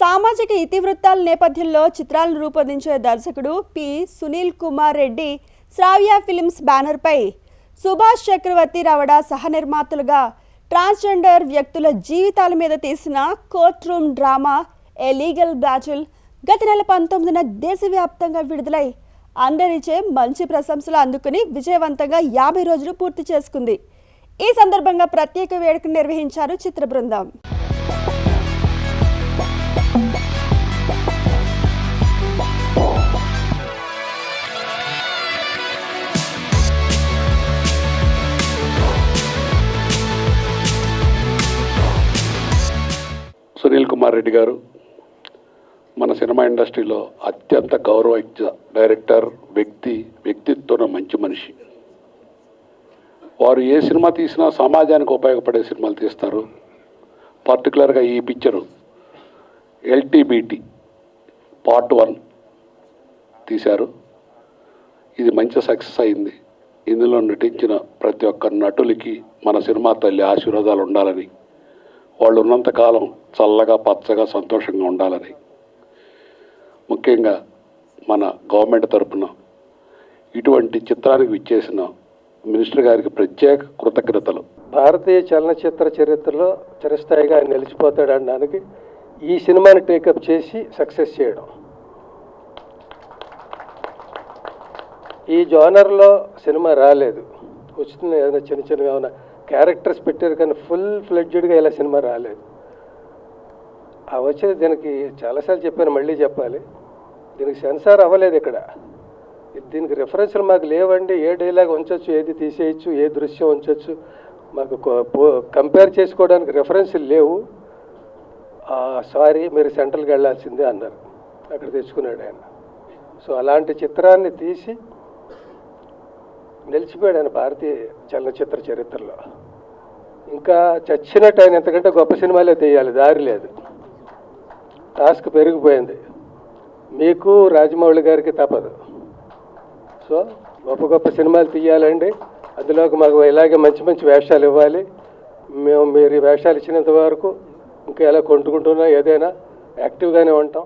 సామాజిక ఇతివృత్తాల నేపథ్యంలో చిత్రాలను రూపొందించే దర్శకుడు పి సునీల్ కుమార్ రెడ్డి శ్రావ్య ఫిల్మ్స్ బ్యానర్పై సుభాష్ చక్రవర్తి రవడ సహనిర్మాతలుగా ట్రాన్స్జెండర్ వ్యక్తుల జీవితాల మీద తీసిన court room drama a legal battle గత నెల 19న దేశవ్యాప్తంగా విడుదలై అందరిచే మంచి ప్రశంసలు అందుకుని విజయవంతంగా 50 రోజులు పూర్తి చేసుకుంది. ఈ సందర్భంగా ప్రత్యేక వేడుకలు నిర్వహించారు చిత్ర బృందం. సునీల్ కుమార్ రెడ్డి గారు మన సినిమా ఇండస్ట్రీలో అత్యంత గౌరవయుక్త డైరెక్టర్, వ్యక్తిత్వం మంచి మనిషి. వారు ఏ సినిమా తీసినా సమాజానికి ఉపయోగపడే సినిమాలు తీస్తారు. పర్టికులర్గా ఈ పిక్చరు ఎల్టీబీటీ పార్ట్ 1 తీశారు. ఇది మంచి సక్సెస్ అయింది. ఇందులో నటించిన ప్రతి ఒక్క నటులకి మన సినిమా తల్లి ఆశీర్వాదాలు ఉండాలని, వాళ్ళు ఉన్నంతకాలం చల్లగా పచ్చగా సంతోషంగా ఉండాలని, ముఖ్యంగా మన గవర్నమెంట్ తరఫున ఇటువంటి చిత్రానికి విచ్చేసిన మినిస్టర్ గారికి ప్రత్యేక కృతజ్ఞతలు. భారతీయ చలనచిత్ర చరిత్రలో చిరస్థాయిగా ఆయన నిలిచిపోతాడనడానికి ఈ సినిమాని టేకప్ చేసి సక్సెస్ చేయడం. ఈ జోనర్లో సినిమా రాలేదు. వచ్చిన ఏదైనా చిన్నగా ఉన్న క్యారెక్టర్స్ పెట్టారు కానీ ఫుల్ ఫ్లెడ్జెడ్గా ఇలా సినిమా రాలేదు. ఆ వచ్చేది దీనికి చాలాసార్లు చెప్పాను, మళ్ళీ చెప్పాలి, దీనికి సెన్సార్ అవ్వలేదు. ఇక్కడ దీనికి రిఫరెన్స్లు మాకు లేవండి. ఏ డైలాగ్ ఉంచవచ్చు, ఏది తీసేయచ్చు, ఏ దృశ్యం ఉంచవచ్చు, మాకు కంపేర్ చేసుకోవడానికి రిఫరెన్స్లు లేవు. సారీ, మీరు సెంట్రల్కి వెళ్ళాల్సిందే అన్నారు. అక్కడ తెచ్చుకున్నాడు ఆయన. సో అలాంటి చిత్రాన్ని తీసి నిలిచిపోయాడు ఆయన భారతీయ చలనచిత్ర చరిత్రలో. ఇంకా చచ్చినట్టు ఆయన ఎంతకంటే గొప్ప సినిమాలే తీయాలి, దారి లేదు. టాస్క్ పెరిగిపోయింది. మీకు రాజమౌళి గారికి తప్పదు. సో గొప్ప గొప్ప సినిమాలు తీయాలండి. అందులోకి మాకు ఇలాగే మంచి మంచి వేషాలు ఇవ్వాలి. మీరు ఈ వేషాలు ఇచ్చినంత వరకు ఇంకా ఎలా కొంటుకుంటున్నా ఏదైనా యాక్టివ్గానే ఉంటాం.